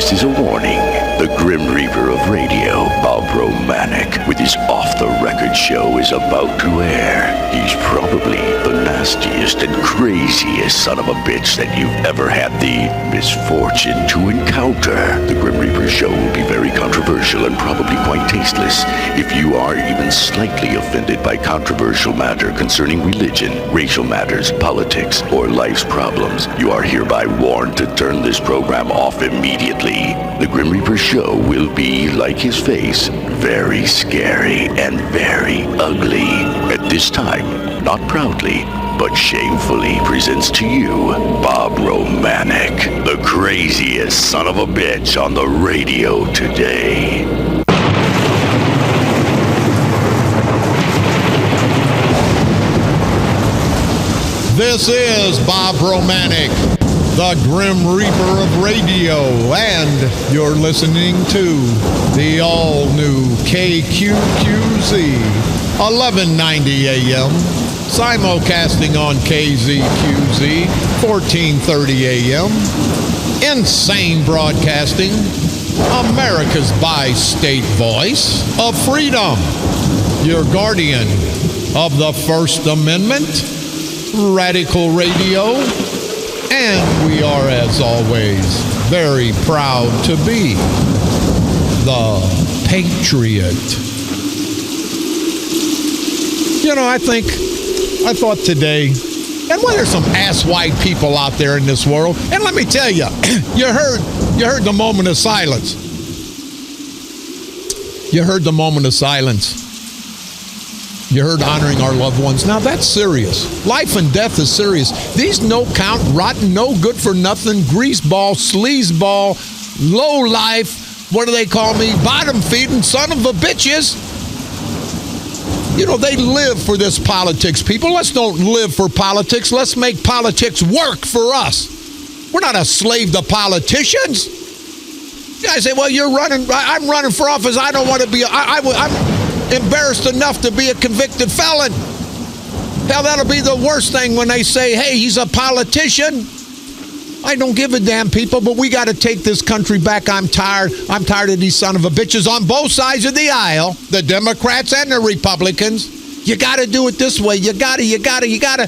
This is a warning. The Grim Reaper of radio, Bob Romanik, with his off-the-record show is about to air. He's probably the nastiest and craziest son of a bitch that you've ever had the misfortune to encounter. The Grim Reaper show will be very controversial and probably quite tasteless. If you are even slightly offended by controversial matter concerning religion, racial matters, politics, or life's problems, you are hereby warned to turn this program off immediately. The Grim Reaper show will be, like his face, very scary and very ugly. At this time, not proudly, but shamefully presents to you Bob Romanik, the craziest son of a bitch on the radio today. This is Bob Romanik, the Grim Reaper of radio, and you're listening to the all-new KQQZ, 1190 AM, simulcasting on KZQZ, 1430 AM, Insane Broadcasting, America's bi-state voice of freedom, your guardian of the First Amendment, Radical Radio, and we are, as always, very proud to be the Patriot. You know, I thought today, and well, there's some asswhite people out there in this world, and let me tell you, you heard the moment of silence. You heard the moment of silence. You heard honoring our loved ones. Now, that's serious. Life and death is serious. These no-count, rotten, no-good-for-nothing, greaseball, sleazeball, low-life, what do they call me, bottom-feeding son of a bitches. You know, they live for this politics, people. Let's don't live for politics. Let's make politics work for us. We're not a slave to politicians. You guys say, well, you're running, I'm running for office. I don't want to be, I'm embarrassed enough to be a convicted felon. Hell, that'll be the worst thing when they say, hey, he's a politician. I don't give a damn, people, but we got to take this country back. I'm tired of these son of a bitches on both sides of the aisle, the Democrats and the Republicans. You got to do it this way. You got to.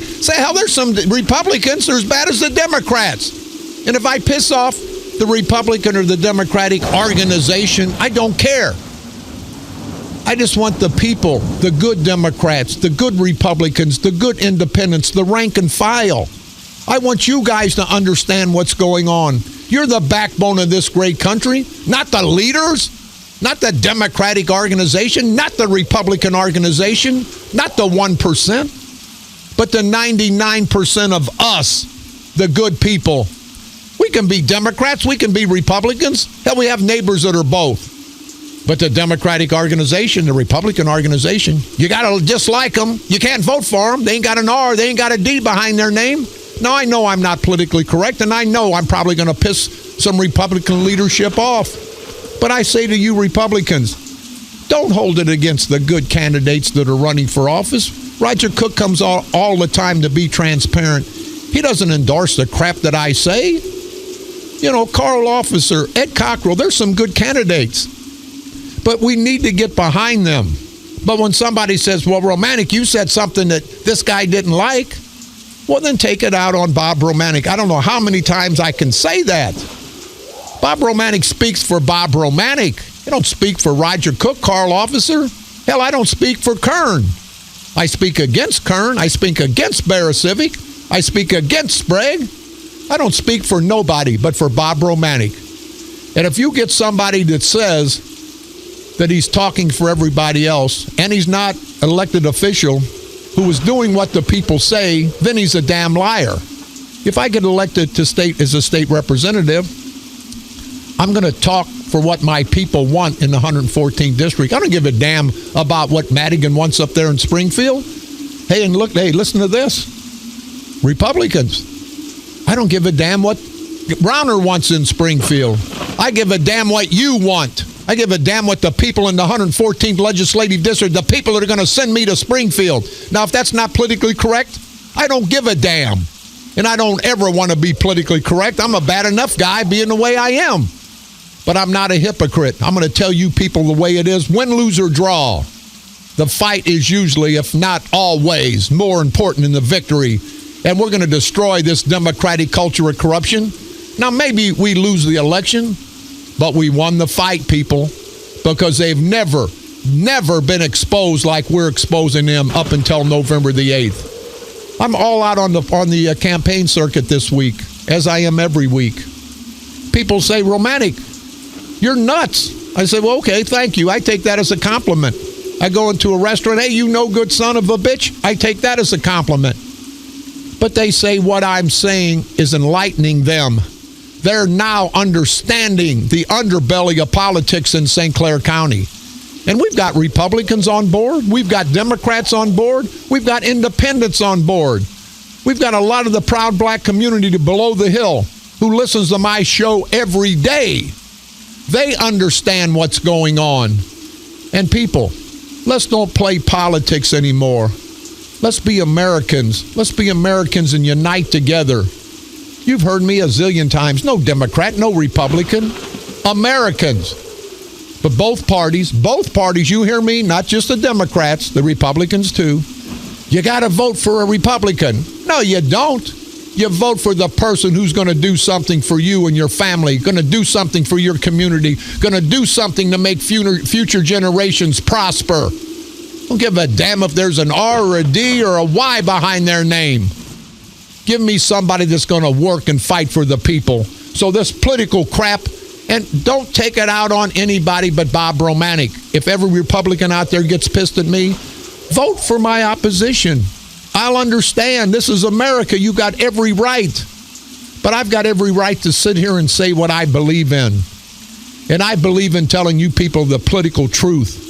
Say, hell, there's some Republicans that are as bad as the Democrats. And if I piss off the Republican or the Democratic organization, I don't care. I just want the people, the good Democrats, the good Republicans, the good independents, the rank and file. I want you guys to understand what's going on. You're the backbone of this great country, not the leaders, not the Democratic organization, not the Republican organization, not the 1%, but the 99% of us, the good people. We can be Democrats, we can be Republicans. Hell, we have neighbors that are both. But the Democratic organization, the Republican organization, you got to dislike them. You can't vote for them. They ain't got an R, they ain't got a D behind their name. Now, I know I'm not politically correct, and I know I'm probably going to piss some Republican leadership off. But I say to you Republicans, don't hold it against the good candidates that are running for office. Roger Cook comes all the time to be transparent. He doesn't endorse the crap that I say. You know, Carl Officer, Ed Cockrell, there's some good candidates. But we need to get behind them. But when somebody says, well, Romanik, you said something that this guy didn't like, well, then take it out on Bob Romanik. I don't know how many times I can say that. Bob Romanik speaks for Bob Romanik. He don't speak for Roger Cook, Carl Officer. Hell, I don't speak for Kern. I speak against Kern. I speak against Barasivic. I speak against Sprague. I don't speak for nobody but for Bob Romanik. And if you get somebody that says that he's talking for everybody else, and he's not an elected official who is doing what the people say, then he's a damn liar. If I get elected to state as a state representative, I'm going to talk for what my people want in the 114th district. I don't give a damn about what Madigan wants up there in Springfield. Hey, and look, hey, listen to this. Republicans, I don't give a damn what Browner wants in Springfield. I give a damn what you want. I give a damn what the people in the 114th legislative district, the people that are going to send me to Springfield. Now, if that's not politically correct, I don't give a damn. And I don't ever want to be politically correct. I'm a bad enough guy being the way I am. but I'm not a hypocrite. I'm going to tell you people the way it is. Win, lose, or draw. The fight is usually, if not always, more important than the victory. And we're going to destroy this democratic culture of corruption. Now, maybe we lose the election, but we won the fight, people, because they've never been exposed like we're exposing them up until November the 8th. I'm all out on the campaign circuit this week, as I am every week. People say, Romanik, you're nuts. I say, well, okay, thank you. I take that as a compliment. I go into a restaurant, hey, you no good son of a bitch. I take that as a compliment. But they say what I'm saying is enlightening them. They're now understanding the underbelly of politics in St. Clair County. And we've got Republicans on board. We've got Democrats on board. We've got independents on board. We've got a lot of the proud black community to below the hill who listens to my show every day. They understand what's going on. And people, let's don't play politics anymore. Let's be Americans. Let's be Americans and unite together. You've heard me a zillion times. No Democrat, no Republican. Americans. But both parties, you hear me, not just the Democrats, the Republicans too. You got to vote for a Republican. No, you don't. You vote for the person who's going to do something for you and your family, going to do something for your community, going to do something to make future generations prosper. Don't give a damn if there's an R or a D or a Y behind their name. Give me somebody that's going to work and fight for the people. So this political crap, and don't take it out on anybody but Bob Romanik. If every Republican out there gets pissed at me, vote for my opposition. I'll understand. This is America. You got every right. But I've got every right to sit here and say what I believe in. And I believe in telling you people the political truth.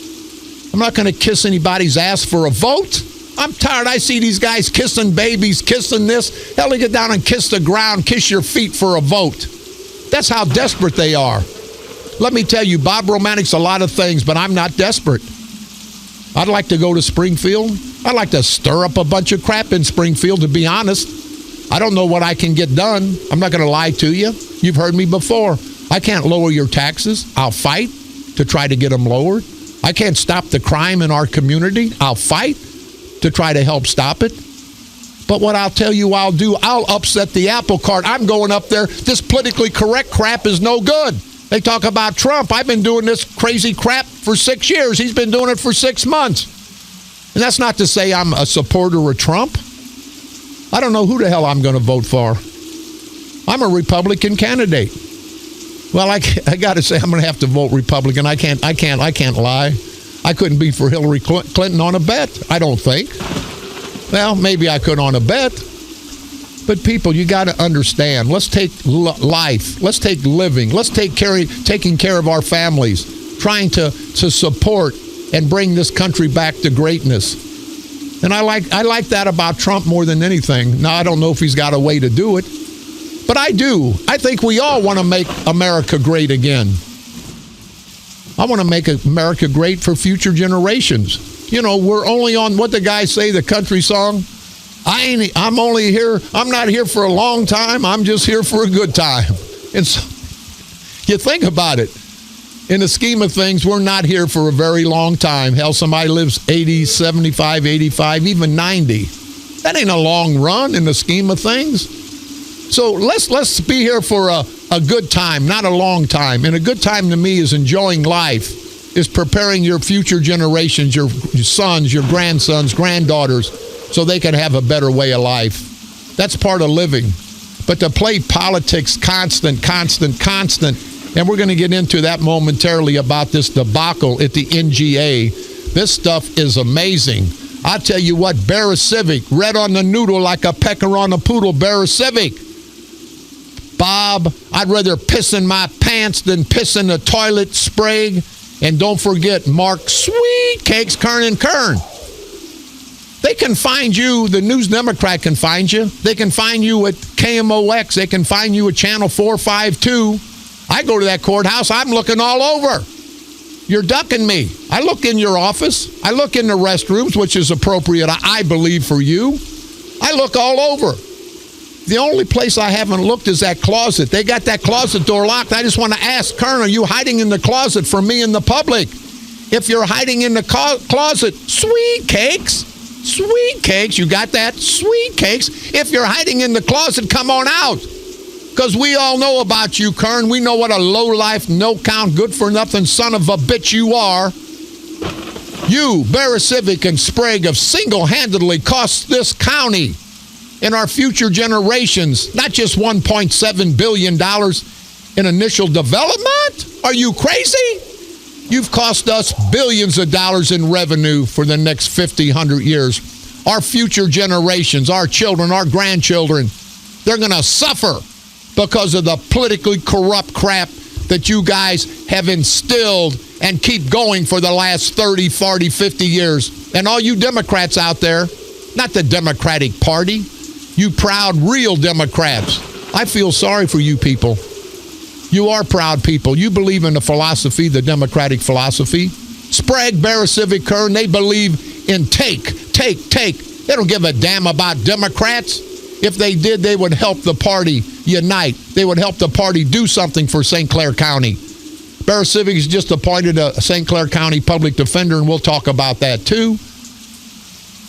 I'm not going to kiss anybody's ass for a vote. I'm tired. I see these guys kissing babies, kissing this. Hell, they get down and kiss the ground, kiss your feet for a vote. That's how desperate they are. Let me tell you, Bob Romanik's a lot of things, but I'm not desperate. I'd like to go to Springfield. I'd like to stir up a bunch of crap in Springfield, to be honest. I don't know what I can get done. I'm not going to lie to you. You've heard me before. I can't lower your taxes. I'll fight to try to get them lowered. I can't stop the crime in our community. I'll fight to try to help stop it. But what I'll tell you I'll do, I'll upset the apple cart. I'm going up there. This politically correct crap is no good. They talk about Trump. I've been doing this crazy crap for 6 years. He's been doing it for 6 months. And that's not to say I'm a supporter of Trump. I don't know who the hell I'm going to vote for. I'm a Republican candidate. Well, I got to say I'm going to have to vote Republican. I can't lie. I couldn't be for Hillary Clinton on a bet, I don't think. Well, maybe I could on a bet. But people, you got to understand. Let's take life. Let's take living. Let's taking care of our families, trying to support and bring this country back to greatness. And I like that about Trump more than anything. Now, I don't know if he's got a way to do it, but I do. I think we all want to make America great again. I want to make America great for future generations. You know, we're only on, what the guys say, the country song. I'm not here for a long time. I'm just here for a good time. And so, you think about it. In the scheme of things, we're not here for a very long time. Hell, somebody lives 80, 75, 85, even 90. That ain't a long run in the scheme of things. So let's be here for a good time, not a long time. And a good time to me is enjoying life, is preparing your future generations, your sons, your grandsons, granddaughters, so they can have a better way of life. That's part of living. But to play politics constant, and we're going to get into that momentarily about this debacle at the NGA. This stuff is amazing. I tell you what, Bear Civic, red on the noodle like a pecker on a poodle, Bear Civic. Bob, I'd rather piss in my pants than piss in the toilet, Sprague. And don't forget, Mark Sweet Cakes, Kern and Kern. They can find you, the News Democrat can find you. They can find you at KMOX. They can find you at Channel 452. I go to that courthouse, I'm looking all over. You're ducking me. I look in your office. I look in the restrooms, which is appropriate, I believe, for you. I look all over. The only place I haven't looked is that closet. They got that closet door locked. I just want to ask, Kern, are you hiding in the closet from me and the public? If you're hiding in the closet, sweet cakes. Sweet cakes. You got that? Sweet cakes. If you're hiding in the closet, come on out. Because we all know about you, Kern. We know what a low-life, no-count, good-for-nothing son of a bitch you are. You, Barrecivic and Sprague, have single-handedly cost this county and our future generations not just $1.7 billion in initial development. Are you crazy? You've cost us billions of dollars in revenue for the next 50, 100 years. Our future generations, our children, our grandchildren, they're going to suffer because of the politically corrupt crap that you guys have instilled and keep going for the last 30, 40, 50 years. And all you Democrats out there, not the Democratic Party, you proud, real Democrats, I feel sorry for you people. You are proud people. You believe in the philosophy, the Democratic philosophy. Sprague, Barrecivic, Kern, they believe in take. They don't give a damn about Democrats. If they did, they would help the party unite. They would help the party do something for St. Clair County. Barrecivic has just appointed a St. Clair County public defender, and we'll talk about that too.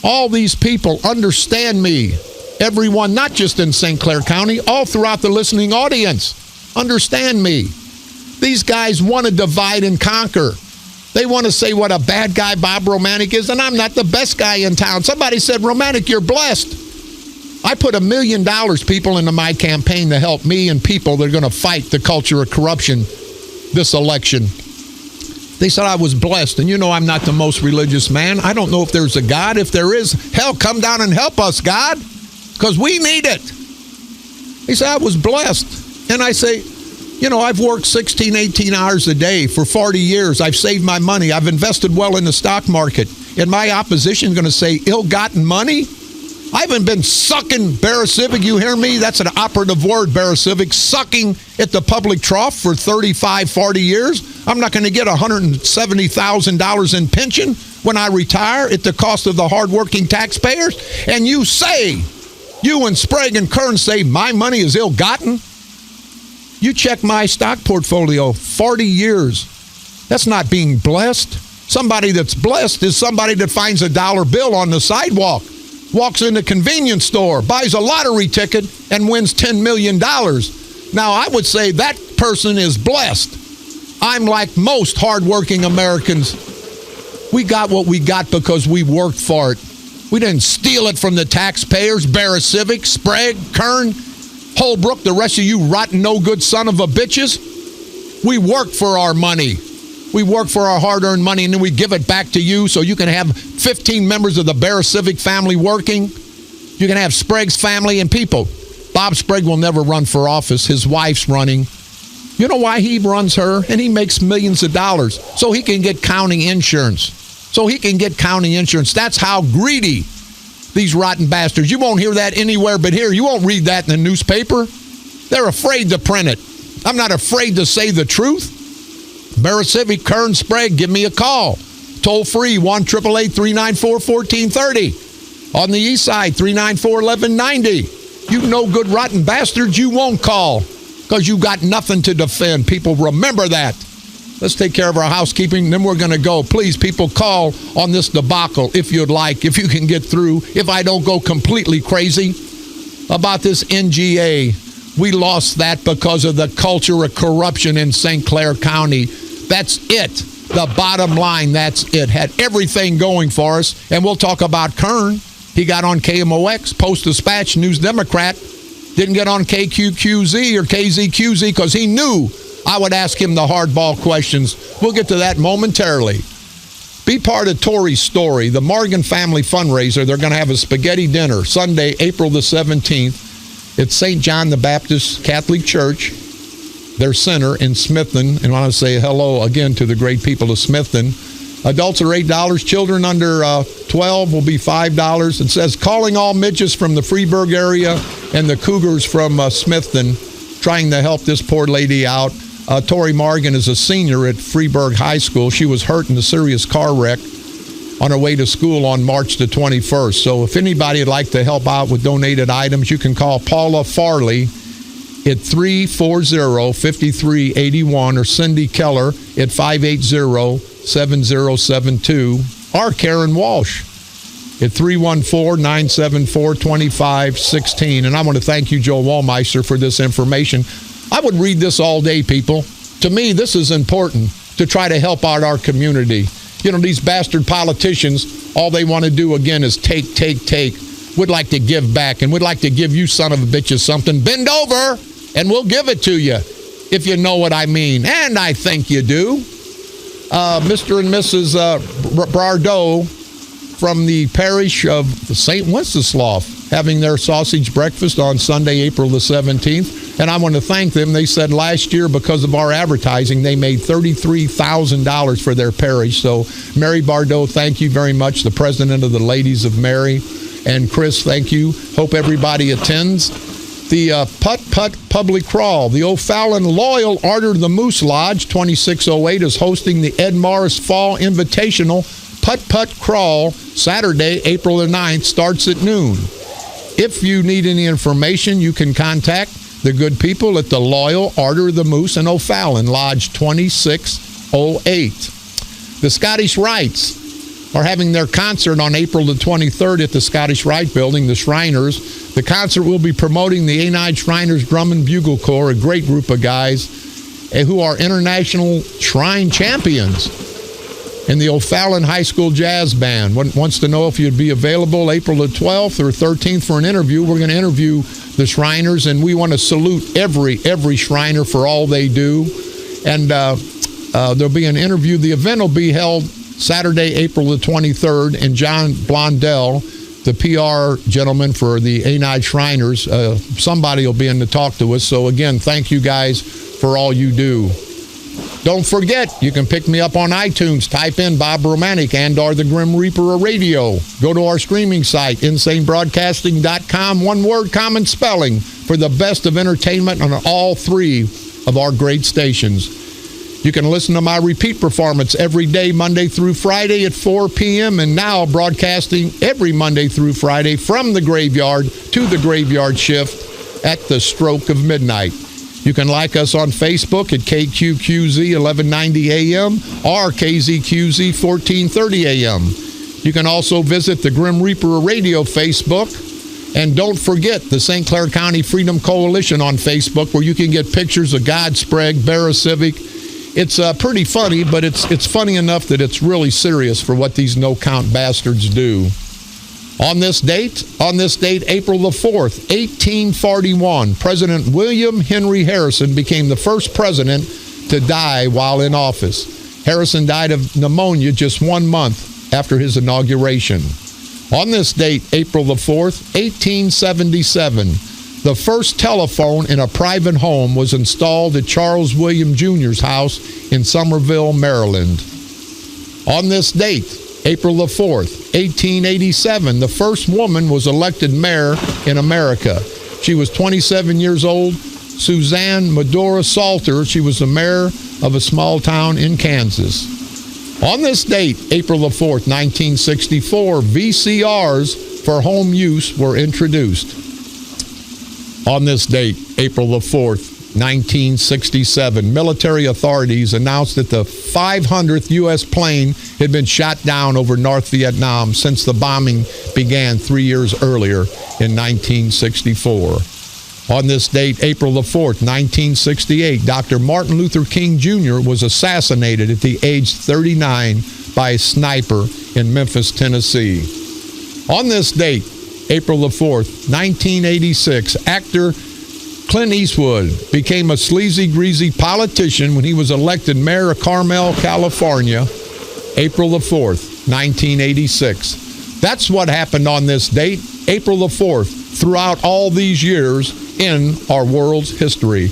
All these people understand me. Everyone, not just in St. Clair County, all throughout the listening audience, understand me. These guys want to divide and conquer. They want to say what a bad guy Bob Romanik is, and I'm not the best guy in town. Somebody said, Romanik, you're blessed. I put $1 million, people, into my campaign to help me and people that are going to fight the culture of corruption this election. They said I was blessed, and you know I'm not the most religious man. I don't know if there's a God. If there is, hell, come down and help us, God, because we need it. He said I was blessed. And I say, you know, I've worked 16, 18 hours a day for 40 years. I've saved my money. I've invested well in the stock market. And my opposition is going to say ill-gotten money? I haven't been sucking, Barrecivic, you hear me? That's an operative word, Barrecivic, sucking at the public trough for 35, 40 years. I'm not going to get $170,000 in pension when I retire at the cost of the hardworking taxpayers. And you say, you and Sprague and Kern say my money is ill-gotten? You check my stock portfolio, 40 years. That's not being blessed. Somebody that's blessed is somebody that finds a dollar bill on the sidewalk, walks in a convenience store, buys a lottery ticket, and wins $10 million. Now, I would say that person is blessed. I'm like most hardworking Americans. We got what we got because we worked for it. We didn't steal it from the taxpayers, Barrecivic, Sprague, Kern, Holbrook, the rest of you rotten, no-good son of a bitches. We work for our money. We work for our hard-earned money, and then we give it back to you so you can have 15 members of the Barrecivic family working. You can have Sprague's family and people. Bob Sprague will never run for office. His wife's running. You know why he runs her? And he makes millions of dollars so he can get county insurance. That's how greedy these rotten bastards. You won't hear that anywhere but here. You won't read that in the newspaper. They're afraid to print it. I'm not afraid to say the truth. Barrecivic, Kern, Sprague, give me a call. Toll free, 1-888-394-1430. On the east side, 394-1190. You no good rotten bastards, you won't call because you got nothing to defend. People, remember that. Let's take care of our housekeeping, then we're going to go. Please, people, call on this debacle if you'd like, if you can get through, if I don't go completely crazy about this NGA. We lost that because of the culture of corruption in St. Clair County. That's it. The bottom line, that's it. Had everything going for us. And we'll talk about Kern. He got on KMOX, Post-Dispatch, News Democrat. Didn't get on KQQZ or KZQZ because he knew I would ask him the hardball questions. We'll get to that momentarily. Be part of Tori's story. The Morgan Family Fundraiser, they're going to have a spaghetti dinner Sunday, April the 17th. It's St. John the Baptist Catholic Church, their center in Smithton. And I want to say hello again to the great people of Smithton. Adults are $8. Children under 12 will be $5. It says, calling all midgets from the Freeburg area and the Cougars from Smithton, trying to help this poor lady out. Tori Morgan is a senior at Freeburg High School. She was hurt in a serious car wreck. on our way to school on March the 21st. So if anybody would like to help out with donated items, you can call Paula Farley at 340-5381 or Cindy Keller at 580-7072 or Karen Walsh at 314-974-2516. And I want to thank you, Joe Wallmeister, for this information. I would read this all day, people. To me, this is important to try to help out our community. You know, these bastard politicians, all they want to do, again, is take. We'd like to give back, and we'd like to give you son of a bitches something. Bend over, and we'll give it to you, if you know what I mean. And I think you do. Mr. and Mrs. Bardot from the parish of St. Wenceslaus having their sausage breakfast on Sunday, April the 17th. And I want to thank them. They said last year, because of our advertising, they made $33,000 for their parish. So, Mary Bardot, thank you very much, the president of the Ladies of Mary. And Chris, thank you. Hope everybody attends. The Putt-Putt Public Crawl. The O'Fallon Loyal Order of the Moose Lodge, 2608, is hosting the Ed Morris Fall Invitational Putt-Putt Crawl Saturday, April the 9th, starts at noon. If you need any information, you can contact the good people at the Loyal Order of the Moose in O'Fallon, Lodge 2608. The Scottish Rites are having their concert on April the 23rd at the Scottish Rite Building, the Shriners. The concert will be promoting the A9 Shriners Drum and Bugle Corps, a great group of guys who are international shrine champions. And the O'Fallon High School Jazz Band wants to know if you'd be available April the 12th or 13th for an interview. We're going to interview the Shriners, and we want to salute every Shriner for all they do. And there'll be an interview. The event will be held Saturday, April the 23rd, and John Blondell, the PR gentleman for the A9 Shriners, somebody will be in to talk to us. So again, thank you guys for all you do. Don't forget, you can pick me up on iTunes. Type in Bob Romanik and or the Grim Reaper of Radio. Go to our streaming site, insanebroadcasting.com. One word, common spelling, for the best of entertainment on all three of our great stations. You can listen to my repeat performance every day, Monday through Friday at 4 p.m. and now broadcasting every Monday through Friday from the graveyard to the graveyard shift at the stroke of midnight. You can like us on Facebook at KQQZ 1190 AM or KZQZ 1430 AM. You can also visit the Grim Reaper Radio Facebook. And don't forget the St. Clair County Freedom Coalition on Facebook, where you can get pictures of God Sprague, Barra Civic. It's pretty funny, but it's funny enough that it's really serious for what these no-count bastards do. On this date, April the 4th, 1841, President William Henry Harrison became the first president to die while in office. Harrison died of pneumonia just 1 month after his inauguration. On this date, April the 4th, 1877, the first telephone in a private home was installed at Charles William Jr.'s house in Somerville, Maryland. On this date, April the 4th, 1887, the first woman was elected mayor in America. She was 27 years old, Suzanne Medora Salter. She was the mayor of a small town in Kansas. On this date, April the 4th, 1964, VCRs for home use were introduced. On this date, April the 4th, 1967, military authorities announced that the 500th U.S. plane had been shot down over North Vietnam since the bombing began 3 years earlier in 1964. On this date, April the 4th, 1968, Dr. Martin Luther King Jr. was assassinated at the age 39 by a sniper in Memphis, Tennessee. On this date, April the 4th, 1986, actor Clint Eastwood became a sleazy, greasy politician when he was elected mayor of Carmel, California, April the 4th, 1986. That's what happened on this date, April the 4th, throughout all these years in our world's history.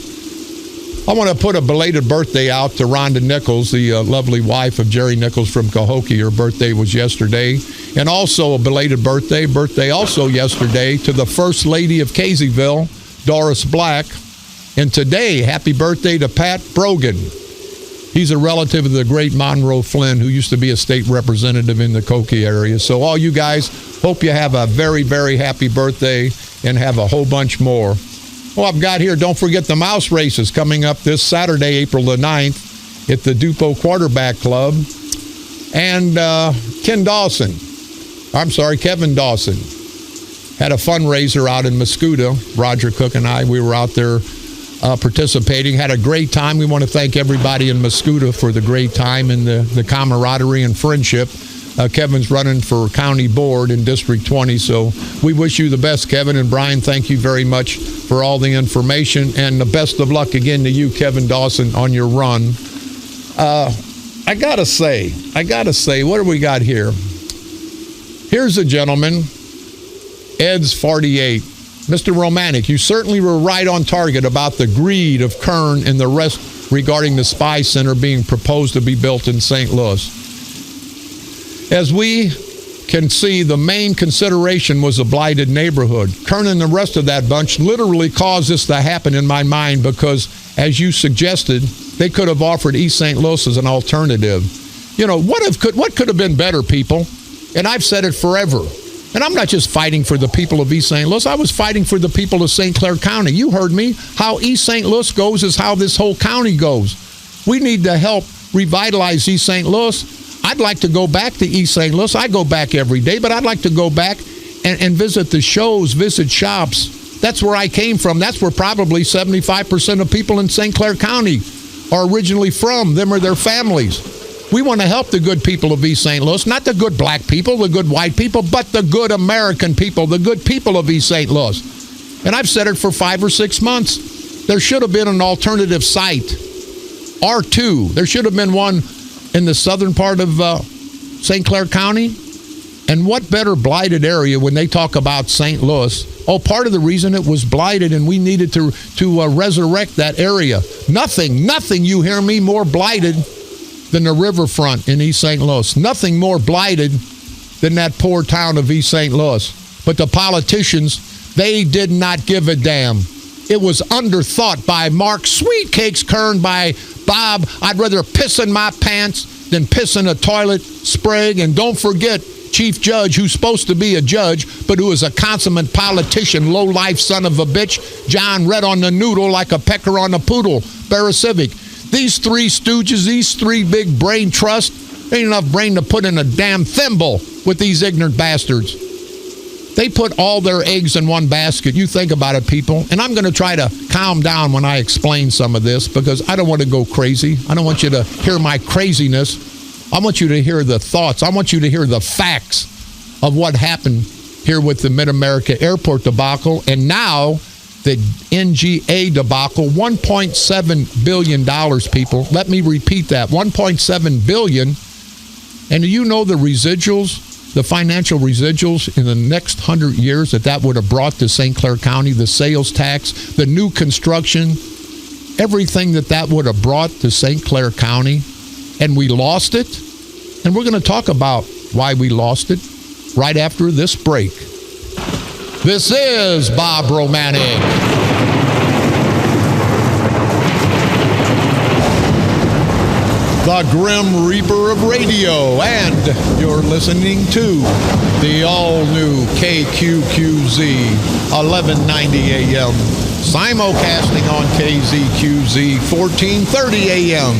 I want to put a belated birthday out to Rhonda Nichols, the lovely wife of Jerry Nichols from Cahokia. Her birthday was yesterday. And also a belated birthday also yesterday, to the First Lady of Caseyville, Doris Black. And today, happy birthday to Pat Brogan. He's a relative of the great Monroe Flynn, who used to be a state representative in the Koki area. So all you guys, hope you have a very, very happy birthday and have a whole bunch more. Well, I've got here, don't forget the mouse races coming up this Saturday, April the 9th at the Dupo Quarterback Club. And Kevin Dawson had a fundraiser out in Mascoutah. Roger Cook and I, we were out there participating, had a great time. We want to thank everybody in Mascoutah for the great time and the camaraderie and friendship. Kevin's running for county board in District 20, so we wish you the best, Kevin. And Brian, thank you very much for all the information, and the best of luck again to you, Kevin Dawson, on your run. I gotta say, what do we got here? Here's a gentleman, Ed's 48. Mr. Romanik, you certainly were right on target about the greed of Kern and the rest regarding the Spy Center being proposed to be built in St. Louis. As we can see, the main consideration was a blighted neighborhood. Kern and the rest of that bunch literally caused this to happen in my mind because, as you suggested, they could have offered East St. Louis as an alternative. You know, what could have been better, people? And I've said it forever. And I'm not just fighting for the people of East St. Louis. I was fighting for the people of St. Clair County. You heard me. How East St. Louis goes is how this whole county goes. We need to help revitalize East St. Louis. I'd like to go back to East St. Louis. I go back every day, but I'd like to go back and visit the shows, visit shops. That's where I came from. That's where probably 75% of people in St. Clair County are originally from, them or their families. We want to help the good people of East St. Louis, not the good black people, the good white people, but the good American people, the good people of East St. Louis. And I've said it for 5 or 6 months. There should have been an alternative site, R2. There should have been one in the southern part of St. Clair County. And what better blighted area when they talk about St. Louis? Oh, part of the reason it was blighted and we needed to resurrect that area. Nothing, you hear me, more blighted than the riverfront in East St. Louis. Nothing more blighted than that poor town of East St. Louis. But the politicians, they did not give a damn. It was underthought by Mark Sweetcakes Kern, by Bob. I'd rather piss in my pants than piss in a toilet, Sprague. And don't forget, Chief Judge, who's supposed to be a judge, but who is a consummate politician, low-life son of a bitch, John Red on the noodle like a pecker on a poodle, Barasivic. These three stooges, these three big brain trusts, ain't enough brain to put in a damn thimble with these ignorant bastards. They put all their eggs in one basket. You think about it, people. And I'm going to try to calm down when I explain some of this because I don't want to go crazy. I don't want you to hear my craziness. I want you to hear the thoughts. I want you to hear the facts of what happened here with the Mid-America Airport debacle. And now the NGA debacle, $1.7 billion, people. Let me repeat that, $1.7 billion. And do you know the residuals, the financial residuals in the next 100 years that would have brought to St. Clair County, the sales tax, the new construction, everything that would have brought to St. Clair County? And we lost it. And we're going to talk about why we lost it right after this break. This is Bob Romanik. The Grim Reaper of Radio, and you're listening to the all-new KQQZ 1190 AM, simulcasting on KZQZ 1430 AM,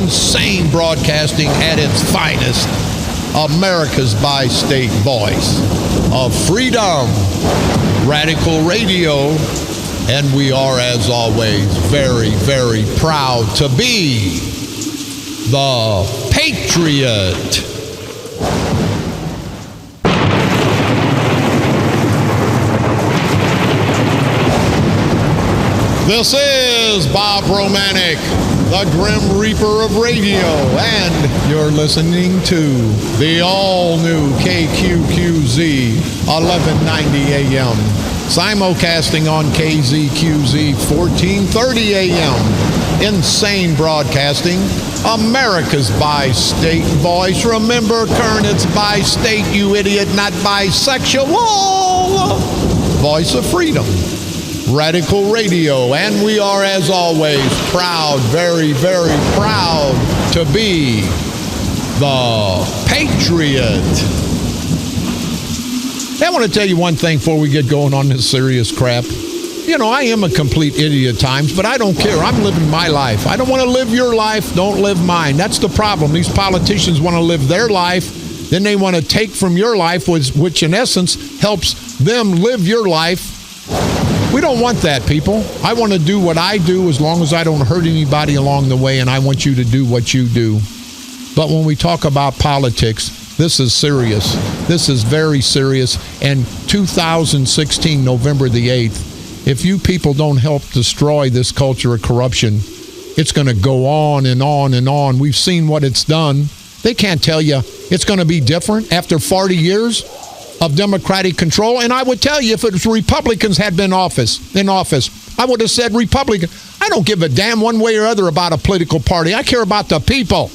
insane broadcasting at its finest, America's bi-state voice of freedom, radical radio, and we are, as always, very, very proud to be the Patriot. This is Bob Romanik, the Grim Reaper of Radio, and you're listening to the all-new KQQZ 1190 AM, simulcasting on KZQZ 1430 AM, insane broadcasting, America's bi-state voice. Remember, Kern, it's bi-state, you idiot, not bisexual. Voice of freedom. Radical Radio. And we are, as always, proud, very, very proud to be the Patriot. I want to tell you one thing before we get going on this serious crap. You know, I am a complete idiot at times, but I don't care. I'm living my life. I don't want to live your life. Don't live mine. That's the problem. These politicians want to live their life. Then they want to take from your life, which in essence helps them live your life. We don't want that, people. I want to do what I do as long as I don't hurt anybody along the way, and I want you to do what you do. But when we talk about politics, this is serious. This is very serious. And 2016, November the 8th, if you people don't help destroy this culture of corruption, it's going to go on and on and on. We've seen what it's done. They can't tell you it's going to be different after 40 years of Democratic control. And I would tell you, if it was Republicans had been in office, I would have said Republican. I don't give a damn one way or other about a political party. I care about the people.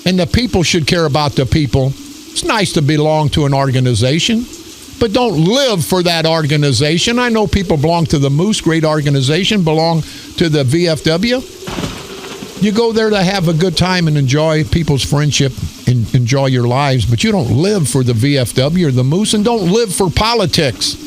And the people should care about the people. It's nice to belong to an organization, but don't live for that organization. I know people belong to the Moose, great organization, belong to the VFW. You go there to have a good time and enjoy people's friendship and enjoy your lives, but you don't live for the VFW or the Moose, and don't live for politics.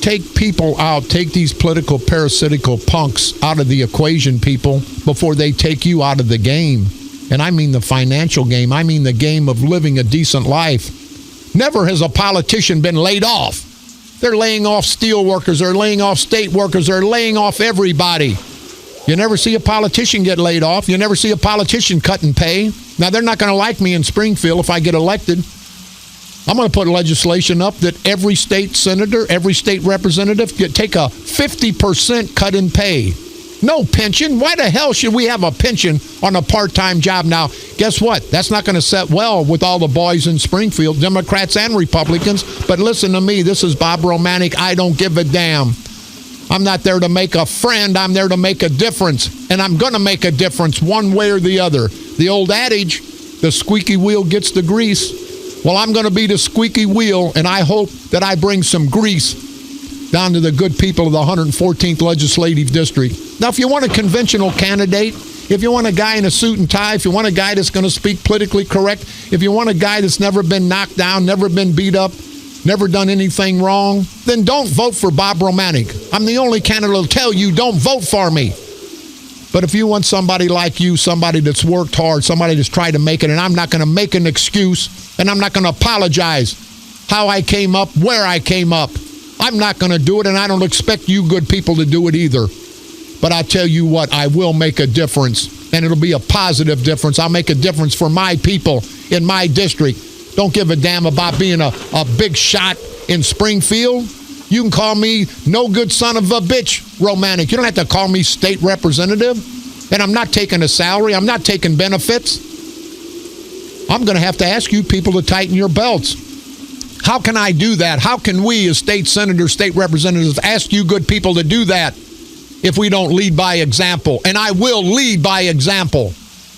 Take people out. Take these political parasitical punks out of the equation, people, before they take you out of the game. And I mean the financial game. I mean the game of living a decent life. Never has a politician been laid off. They're laying off steel workers. They're laying off state workers. They're laying off everybody. You never see a politician get laid off. You never see a politician cutting pay. Now, they're not going to like me in Springfield if I get elected. I'm going to put legislation up that every state senator, every state representative get take a 50% cut in pay. No pension. Why the hell should we have a pension on a part-time job? Now, guess what? That's not going to set well with all the boys in Springfield, Democrats and Republicans. But listen to me. This is Bob Romanik. I don't give a damn. I'm not there to make a friend. I'm there to make a difference. And I'm going to make a difference one way or the other. The old adage, the squeaky wheel gets the grease. Well, I'm going to be the squeaky wheel, and I hope that I bring some grease down to the good people of the 114th Legislative District. Now, if you want a conventional candidate, if you want a guy in a suit and tie, if you want a guy that's going to speak politically correct, if you want a guy that's never been knocked down, never been beat up, never done anything wrong, then don't vote for Bob Romanik. I'm the only candidate that'll tell you don't vote for me. But if you want somebody like you, somebody that's worked hard, somebody that's tried to make it, and I'm not going to make an excuse, and I'm not going to apologize how I came up, where I came up. I'm not going to do it, and I don't expect you good people to do it either. But I tell you what, I will make a difference, and it'll be a positive difference. I'll make a difference for my people in my district. Don't give a damn about being a big shot in Springfield. You can call me no good son of a bitch, Romanik. You don't have to call me state representative. And I'm not taking a salary. I'm not taking benefits. I'm going to have to ask you people to tighten your belts. How can I do that? How can we as state senators, state representatives ask you good people to do that if we don't lead by example? And I will lead by example.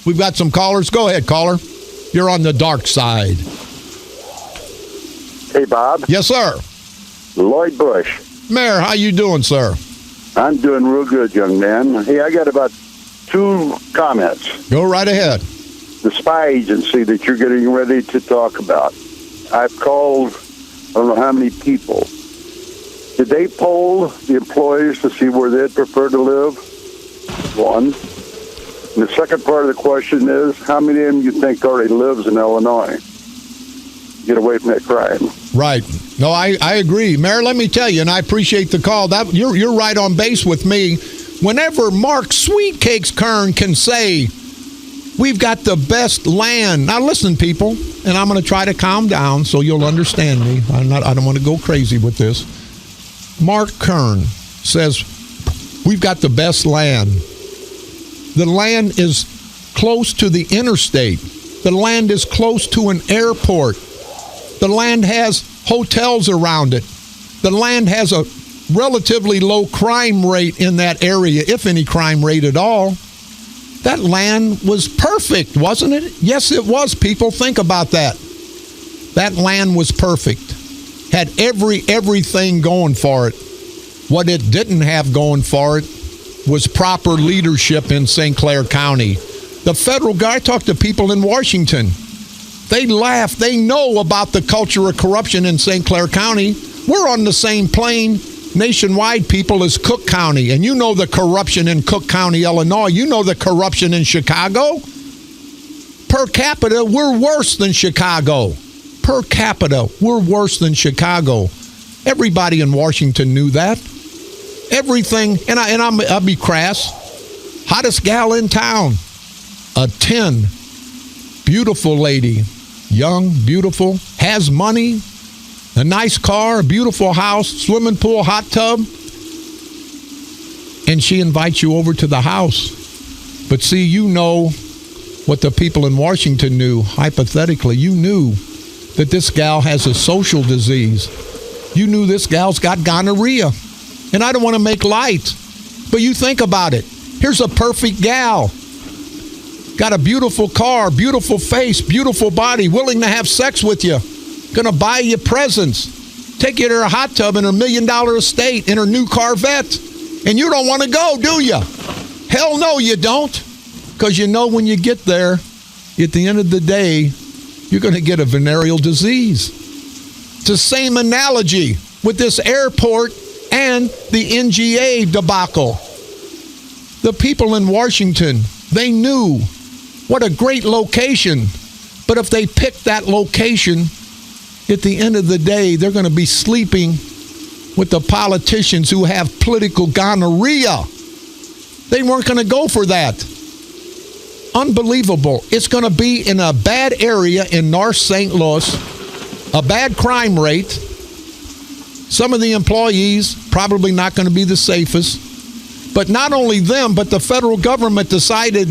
We've got some callers. Go ahead, caller. You're on the dark side. Hey, Bob. Yes, sir. Lloyd Bush. Mayor, how you doing, sir? I'm doing real good, young man. Hey, I got about 2 comments. Go right ahead. The spy agency that you're getting ready to talk about. I've called, I don't know how many people. Did they poll the employees to see where they'd prefer to live? One. And the second part of the question is, how many of them you think already lives in Illinois? Get away from that crime. Right. No, I agree. Mayor, let me tell you, and I appreciate the call. That you're right on base with me. Whenever Mark Sweetcakes Kern can say, we've got the best land. Now listen, people, and I'm going to try to calm down so you'll understand me. I don't want to go crazy with this. Mark Kern says, we've got the best land. The land is close to the interstate. The land is close to an airport. The land has hotels around it. The land has a relatively low crime rate in that area, if any crime rate at all. That land was perfect, wasn't it? Yes, it was, people. Think about that. That land was perfect. Had everything going for it. What it didn't have going for it was proper leadership in St. Clair County. The federal guy talked to people in Washington. They laugh. They know about the culture of corruption in St. Clair County. We're on the same plane nationwide, people, as Cook County. And you know the corruption in Cook County, Illinois. You know the corruption in Chicago. Per capita, we're worse than Chicago. Per capita, we're worse than Chicago. Everybody in Washington knew that. Everything, and I'll be crass, hottest gal in town, a 10, beautiful lady, young, beautiful, has money, a nice car, a beautiful house, swimming pool, hot tub, and she invites you over to the house. But see, you know what the people in Washington knew, hypothetically. You knew that this gal has a social disease. You knew this gal's got gonorrhea. And I don't want to make light, but you think about it. Here's a perfect gal. Got a beautiful car, beautiful face, beautiful body, willing to have sex with you. Gonna buy you presents. Take you to her hot tub in her $1 million estate in her new Corvette. And you don't want to go, do you? Hell no, you don't. Because you know when you get there, at the end of the day, you're going to get a venereal disease. It's the same analogy with this airport and the NGA debacle. The people in Washington, they knew what a great location. But if they picked that location, at the end of the day, they're going to be sleeping with the politicians who have political gonorrhea. They weren't going to go for that. Unbelievable. It's going to be in a bad area in North St. Louis, a bad crime rate. Some of the employees probably not going to be the safest. But not only them, but the federal government decided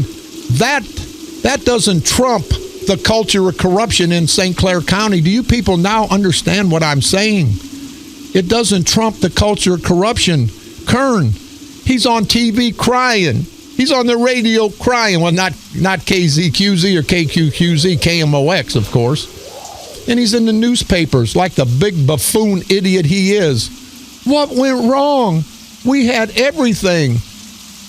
that doesn't trump the culture of corruption in St. Clair County. Do you people now understand what I'm saying? It doesn't trump the culture of corruption. Kern, he's on TV crying. He's on the radio crying. Well, not KZQZ or KQQZ, KMOX, of course. And he's in the newspapers like the big buffoon idiot he is. What went wrong? We had everything.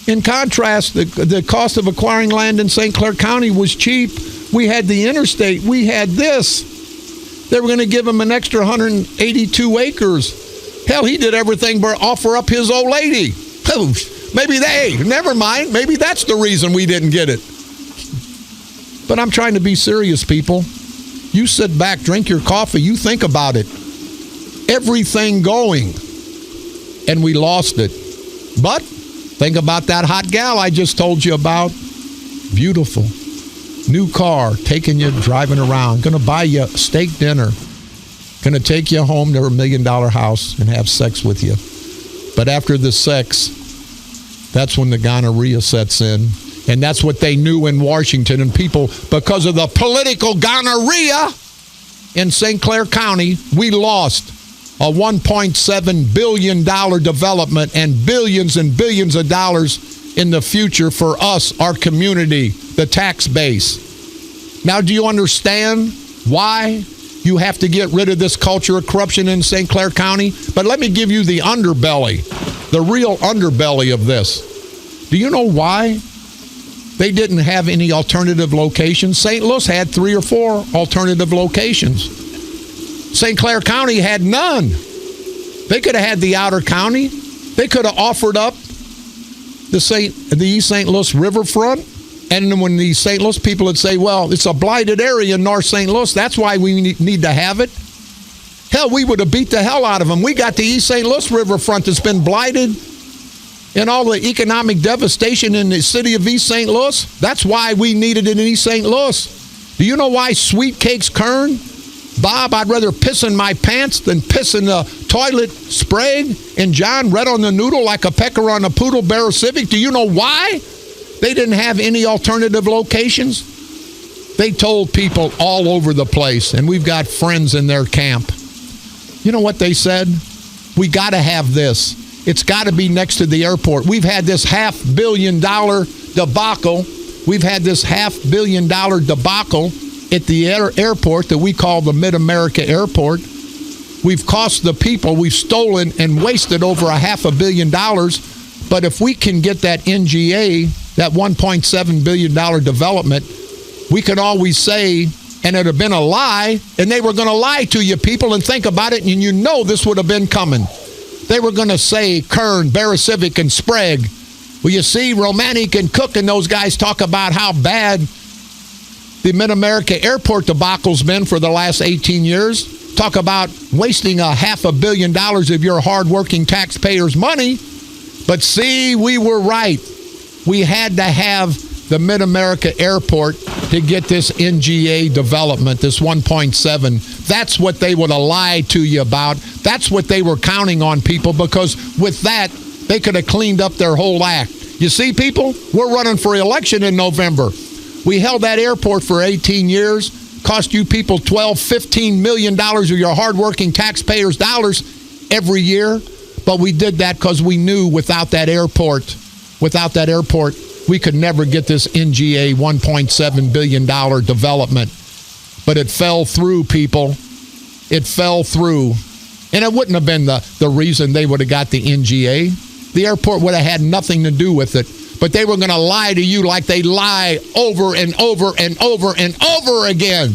In contrast, the cost of acquiring land in St. Clair County was cheap. We had the interstate. We had this. They were going to give him an extra 182 acres. Hell, he did everything but offer up his old lady. Never mind. Maybe that's the reason we didn't get it. But I'm trying to be serious, people. You sit back, drink your coffee, you think about it. Everything going. And we lost it. But think about that hot gal I just told you about. Beautiful. New car, taking you, driving around. Going to buy you a steak dinner. Going to take you home to her $1 million house and have sex with you. But after the sex, that's when the gonorrhea sets in. And that's what they knew in Washington. And people, because of the political gonorrhea in St. Clair County, we lost a $1.7 billion development and billions of dollars in the future for us, our community, the tax base. Now, do you understand why you have to get rid of this culture of corruption in St. Clair County? But let me give you the underbelly, the real underbelly of this. Do you know why they didn't have any alternative locations? St. Louis had 3 or 4 alternative locations. St. Clair County had none. They could have had the outer county. They could have offered up the East St. Louis riverfront. And then when the St. Louis people would say, well, it's a blighted area in North St. Louis, that's why we need to have it. Hell, we would have beat the hell out of them. We got the East St. Louis riverfront that's been blighted and all the economic devastation in the city of East St. Louis. That's why we needed it in East St. Louis. Do you know why Sweet Cakes Kern? Bob, I'd rather piss in my pants than piss in the toilet Sprague. And John, red on the noodle like a pecker on a poodle Barrow Civic. Do you know why they didn't have any alternative locations? They told people all over the place, and we've got friends in their camp. You know what they said? We got to have this. It's got to be next to the airport. We've had this $500 million debacle. We've had this $500 million debacle at the airport that we call the Mid-America Airport. We've cost the people, we've stolen and wasted over $500 million. But if we can get that NGA, that $1.7 billion development, we could always say, and it would have been a lie, and they were going to lie to you people, and think about it, and you know this would have been coming. They were going to say, Kern, Barasivic, and Sprague. Well, you see, Romanik and Cook and those guys talk about how bad the Mid-America Airport debacle's been for the last 18 years. Talk about wasting $500 million of your hardworking taxpayers' money. But see, we were right. We had to have the Mid-America Airport to get this NGA development, this 1.7. That's what they would have lied to you about. That's what they were counting on, people, because with that, they could have cleaned up their whole act. You see, people, we're running for election in November. We held that airport for 18 years, cost you people $12-15 million of your hardworking taxpayers' dollars every year. But we did that because we knew without that airport, we could never get this NGA $1.7 billion development. But it fell through, people. It fell through. And it wouldn't have been the reason they would have got the NGA. The airport would have had nothing to do with it. But they were going to lie to you like they lie over and over and over and over again.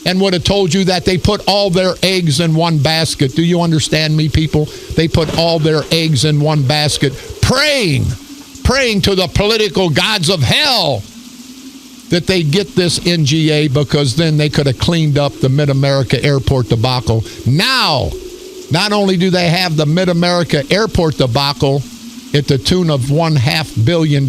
And would have told you that they put all their eggs in one basket. Do you understand me, people? They put all their eggs in one basket, praying to the political gods of hell that they get this NGA, because then they could have cleaned up the Mid-America Airport debacle. Now, not only do they have the Mid-America Airport debacle at the tune of $500 million,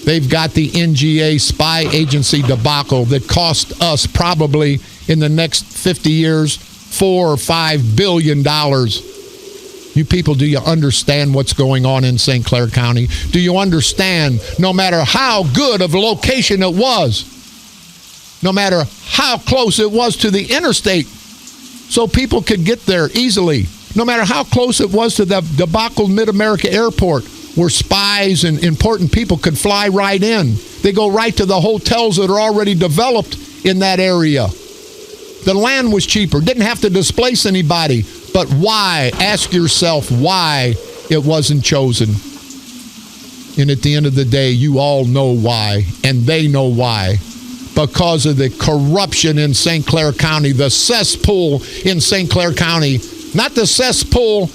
they've got the NGA spy agency debacle that cost us probably in the next 50 years $4 or $5 billion. You people, do you understand what's going on in St. Clair County? Do you understand, no matter how good of a location it was, no matter how close it was to the interstate, so people could get there easily, no matter how close it was to the debacle Mid-America Airport, where spies and important people could fly right in. They go right to the hotels that are already developed in that area. The land was cheaper, didn't have to displace anybody. But why? Ask yourself why it wasn't chosen. And at the end of the day, you all know why, and they know why. Because of the corruption in St. Clair County, the cesspool in St. Clair County, not the cesspool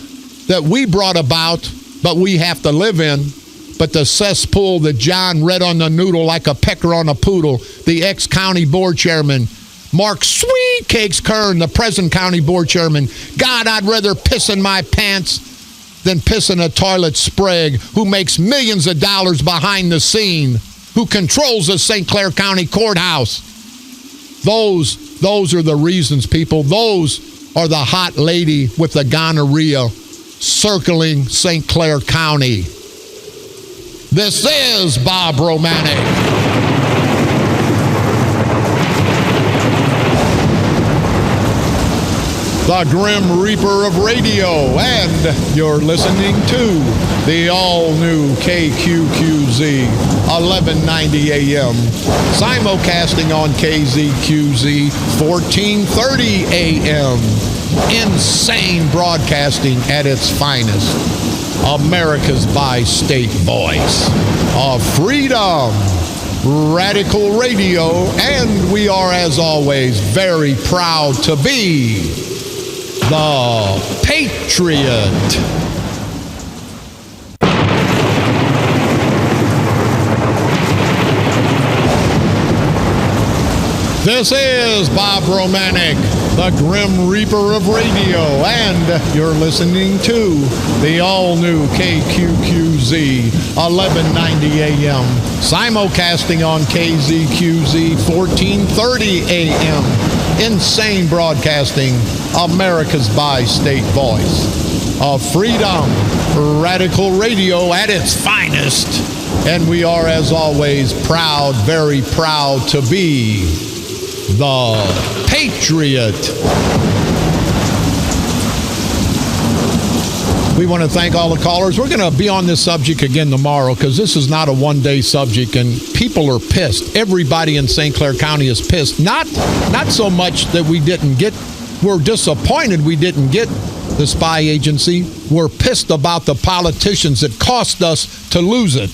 that we brought about, but we have to live in, but the cesspool that John read on the noodle like a pecker on a poodle, the ex-county board chairman, Mark Sweet Cakes Kern, the present county board chairman. God, I'd rather piss in my pants than piss in a toilet. Sprague, who makes millions of dollars behind the scene, who controls the St. Clair County courthouse. Those are the reasons, people. Those are the hot lady with the gonorrhea circling St. Clair County. This is Bob Romanik. The Grim Reaper of radio, and you're listening to the all-new KQQZ 1190 AM, simulcasting on KZQZ 1430 AM. Insane broadcasting at its finest. America's bi-state voice of freedom. Radical Radio, and we are, as always, very proud to be the Patriot. This is Bob Romanik, the Grim Reaper of radio, and you're listening to the all-new KQQZ 1190 AM, simulcasting on KZQZ 1430 AM. Insane broadcasting, America's bi-state voice of freedom, radical radio at its finest. And we are, as always, proud, very proud to be the Patriot. We want to thank all the callers. We're going to be on this subject again tomorrow, because this is not a one-day subject, and people are pissed. Everybody in St. Clair County is pissed. Not so much that we We're disappointed we didn't get the spy agency. We're pissed about the politicians that cost us to lose it.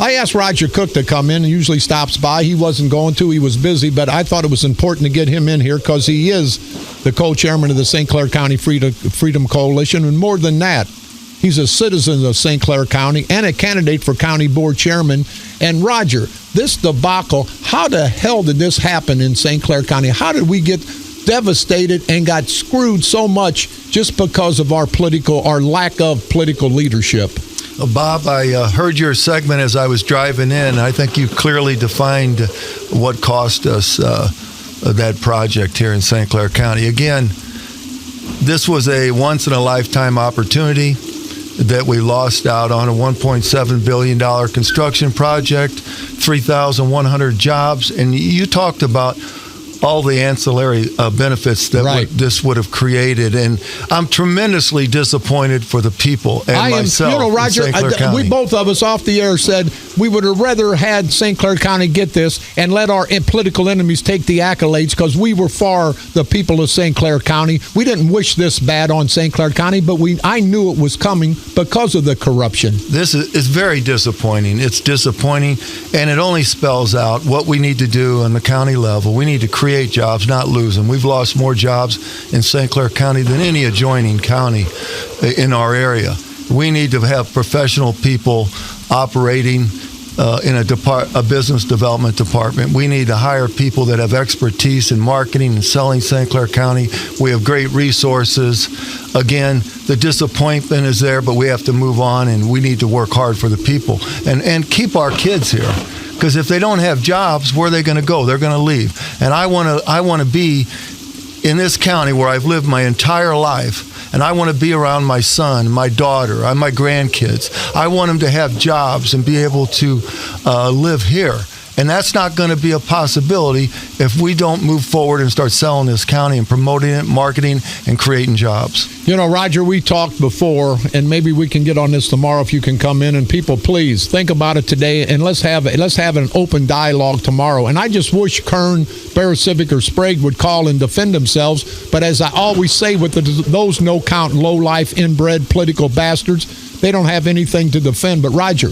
I asked Roger Cook to come in and usually stops by. He wasn't going to. He was busy, but I thought it was important to get him in here because he is the co-chairman of the St. Clair County Freedom Coalition. And more than that, he's a citizen of St. Clair County and a candidate for county board chairman. And Roger, this debacle, how the hell did this happen in St. Clair County? How did we get devastated and got screwed so much just because of our lack of political leadership? Bob, I heard your segment as I was driving in. I think you clearly defined what cost us that project here in St. Clair County. Again, this was a once-in-a-lifetime opportunity that we lost out on, a $1.7 billion construction project, 3,100 jobs. And you talked about all the ancillary benefits that this would have created. And I'm tremendously disappointed for the people and myself Roger, in St. Clair County. We both of us off the air said we would have rather had St. Clair County get this and let our political enemies take the accolades because we were for the people of St. Clair County. We didn't wish this bad on St. Clair County, but I knew it was coming because of the corruption. This is very disappointing. It's disappointing, and it only spells out what we need to do on the county level. We need to create jobs, not lose them. We've lost more jobs in St. Clair County than any adjoining county in our area. We need to have professional people operating in a business development department. We need to hire people that have expertise in marketing and selling St. Clair County. We have great resources. Again, the disappointment is there, but we have to move on, and we need to work hard for the people and keep our kids here. Because if they don't have jobs, where are they going to go? They're going to leave. And I want to be in this county where I've lived my entire life, and I want to be around my son, my daughter, and my grandkids. I want them to have jobs and be able to live here. And that's not going to be a possibility if we don't move forward and start selling this county and promoting it, marketing, and creating jobs. Roger, we talked before, and maybe we can get on this tomorrow if you can come in. And people, please think about it today, and let's have an open dialogue tomorrow. And I just wish Kern, Bear Civic, or Sprague would call and defend themselves. But as I always say with those no-count, low-life, inbred political bastards, they don't have anything to defend. But Roger,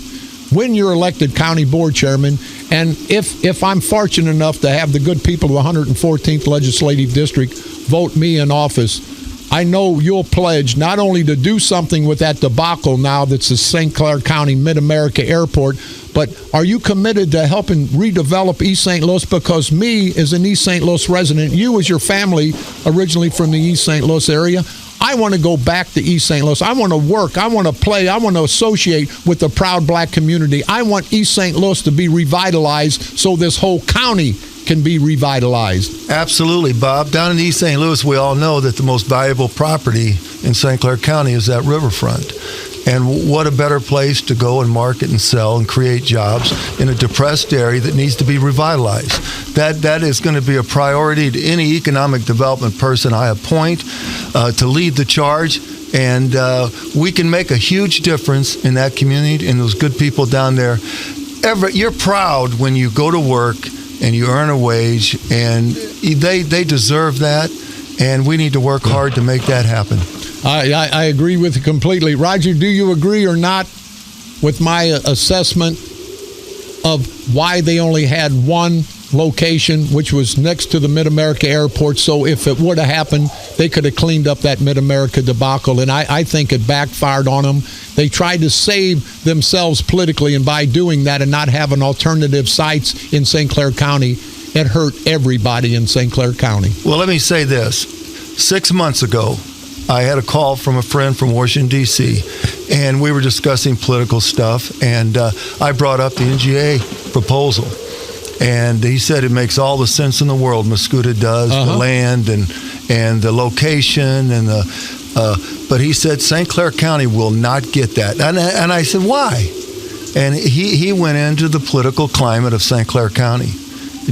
when you're elected county board chairman, and if I'm fortunate enough to have the good people of the 114th Legislative District vote me in office, I know you'll pledge not only to do something with that debacle now that's the St. Clair County Mid-America Airport, but are you committed to helping redevelop East St. Louis? Because me, as an East St. Louis resident, you as your family originally from the East St. Louis area, I want to go back to East St. Louis. I want to work. I want to play. I want to associate with the proud black community. I want East St. Louis to be revitalized so this whole county can be revitalized. Absolutely, Bob. Down in East St. Louis, we all know that the most valuable property in St. Clair County is that riverfront. And what a better place to go and market and sell and create jobs in a depressed area that needs to be revitalized. That is going to be a priority to any economic development person I appoint to lead the charge. And we can make a huge difference in that community and those good people down there. You're proud when you go to work and you earn a wage, and they deserve that. And we need to work hard to make that happen. I agree with you completely. Roger, do you agree or not with my assessment of why they only had one location, which was next to the Mid-America Airport? So if it would have happened, they could have cleaned up that Mid-America debacle, and I think it backfired on them. They tried to save themselves politically, and by doing that and not having alternative sites in St. Clair County, it hurt everybody in St. Clair County. Well, let me say this. 6 months ago, I had a call from a friend from Washington, D.C., and we were discussing political stuff, and I brought up the NGA proposal. And he said it makes all the sense in the world. Mascoutah does, the land and the location, and but he said St. Clair County will not get that. And I said, why? And he went into the political climate of St. Clair County,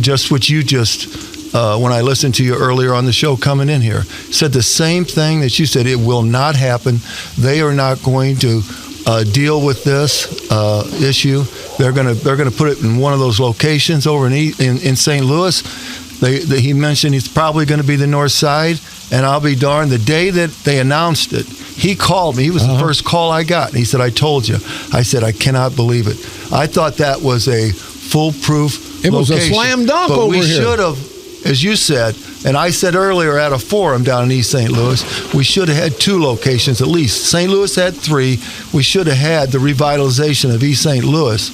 just what you just when I listened to you earlier on the show coming in here, said the same thing that you said. It will not happen. They are not going to deal with this issue. They're going to put it in one of those locations over in St. Louis. He mentioned it's probably going to be the north side. And I'll be darned, the day that they announced it, he called me. He was the first call I got. And he said, I told you. I said, I cannot believe it. I thought that was a foolproof It was location. a slam dunk but over we here. should have, as you said, and I said earlier at a forum down in East St. Louis, we should have had 2 locations at least. St. Louis had 3. We should have had the revitalization of East St. Louis,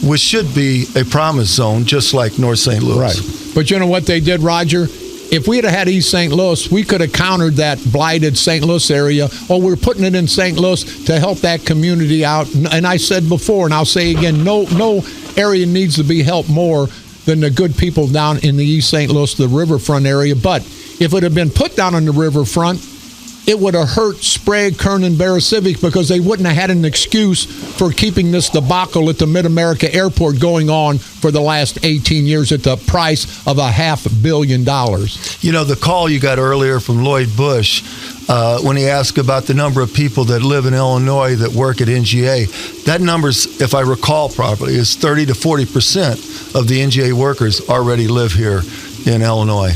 which should be a promise zone, just like North St. Louis. Right. But you know what they did, Roger? If we had East St. Louis, we could have countered that blighted St. Louis area. Oh, we're putting it in St. Louis to help that community out. And I said before, and I'll say again, no area needs to be helped more than the good people down in the East St. Louis, the riverfront area. But if it had been put down on the riverfront, it would have hurt Sprague, Kern, and Bear Civic because they wouldn't have had an excuse for keeping this debacle at the Mid-America Airport going on for the last 18 years at the price of $500 million. You know, the call you got earlier from Lloyd Bush, when he asked about the number of people that live in Illinois that work at NGA, that number's, if I recall properly, is 30 to 40% of the NGA workers already live here in Illinois.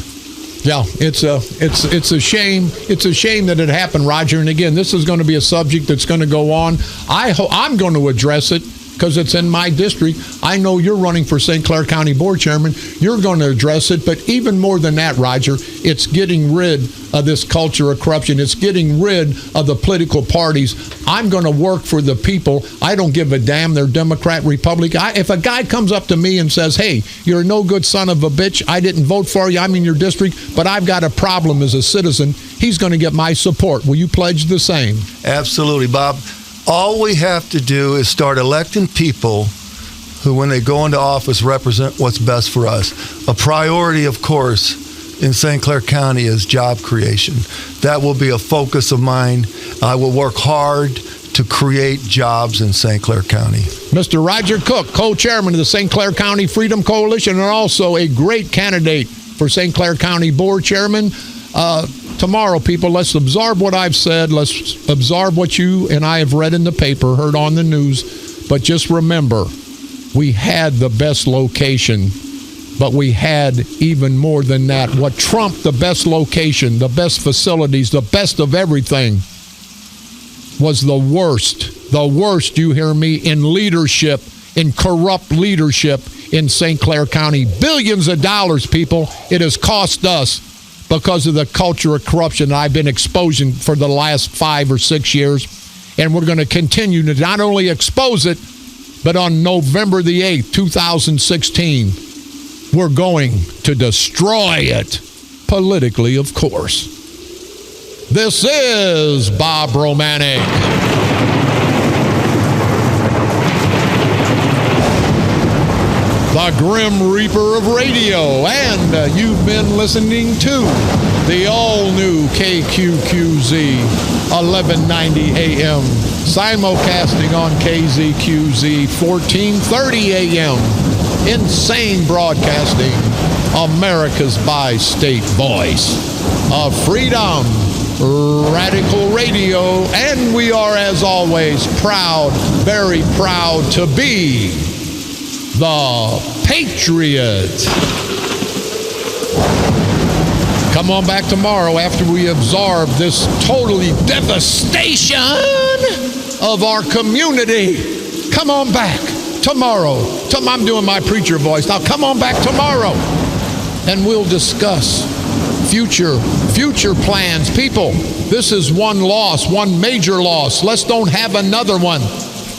Yeah, it's a shame. It's a shame that it happened, Roger. And again, this is going to be a subject that's going to go on. I'm going to address it because it's in my district. I know you're running for St. Clair County Board Chairman. You're going to address it. But even more than that, Roger, it's getting rid of this culture of corruption. It's getting rid of the political parties. I'm going to work for the people. I don't give a damn. They're Democrat, Republican. If a guy comes up to me and says, hey, you're a no good son of a bitch, I didn't vote for you, I'm in your district, but I've got a problem as a citizen, he's going to get my support. Will you pledge the same? Absolutely, Bob. All we have to do is start electing people who, when they go into office, represent what's best for us. A priority, of course, in St. Clair County is job creation. That will be a focus of mine. I will work hard to create jobs in St. Clair County. Mr. Roger Cook, co-chairman of the St. Clair County Freedom Coalition and also a great candidate for St. Clair County Board Chairman. Tomorrow, people, let's absorb what I've said. Let's absorb what you and I have read in the paper, heard on the news. But just remember, we had the best location, but we had even more than that. What trumped the best location, the best facilities, the best of everything was the worst, you hear me, in leadership, in corrupt leadership in St. Clair County. Billions of dollars, people, it has cost us because of the culture of corruption that I've been exposing for the last 5 or 6 years. And we're going to continue to not only expose it, but on November the 8th, 2016, we're going to destroy it. Politically, of course. This is Bob Romanik. The Grim Reaper of Radio, and you've been listening to the all-new KQQZ 1190 AM, simulcasting on KZQZ 1430 AM, insane broadcasting, America's bi-state voice of freedom, radical radio, and we are, as always, proud, very proud to be the Patriot. Come on back tomorrow after we absorb this totally devastation of our community. Come on back tomorrow. I'm doing my preacher voice now. Come on back tomorrow and we'll discuss future plans. People, this is one loss, one major loss. Let's don't have another one.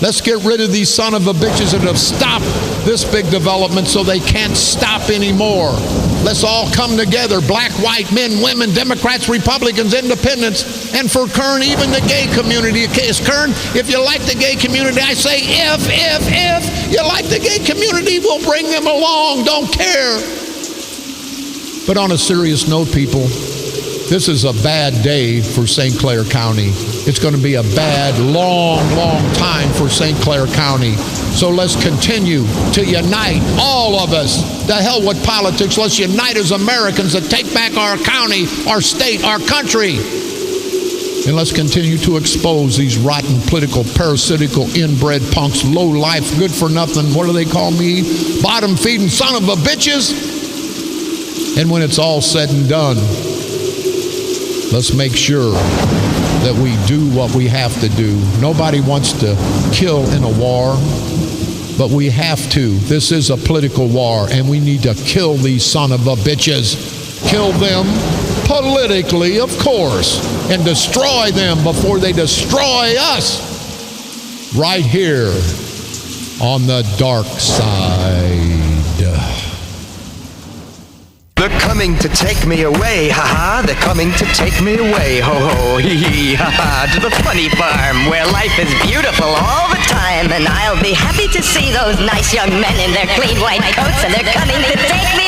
Let's get rid of these son of a bitches that have stopped this big development so they can't stop anymore. Let's all come together, black, white, men, women, Democrats, Republicans, independents, and for Kern, even the gay community. Kern, if you like the gay community, I say if you like the gay community, we'll bring them along, don't care. But on a serious note, people, this is a bad day for St. Clair County. It's going to be a bad, long time for St. Clair County. So let's continue to unite, all of us. The hell with politics. Let's unite as Americans to take back our county, our state, our country. And let's continue to expose these rotten, political, parasitical, inbred punks, low life, good for nothing, what do they call me? Bottom feeding son of a bitches. And when it's all said and done, Let's make sure that we do what we have to do. Nobody wants to kill in a war, but we have to. This is a political war, and we need to kill these son of a bitches. Kill them politically, of course, and destroy them before they destroy us. Right here on the dark side. They're coming to take me away, ha-ha. They're coming to take me away, ho-ho, hee-hee, ha-ha. To the funny farm where life is beautiful all the time. And I'll be happy to see those nice young men in their clean white coats. And they're coming to take me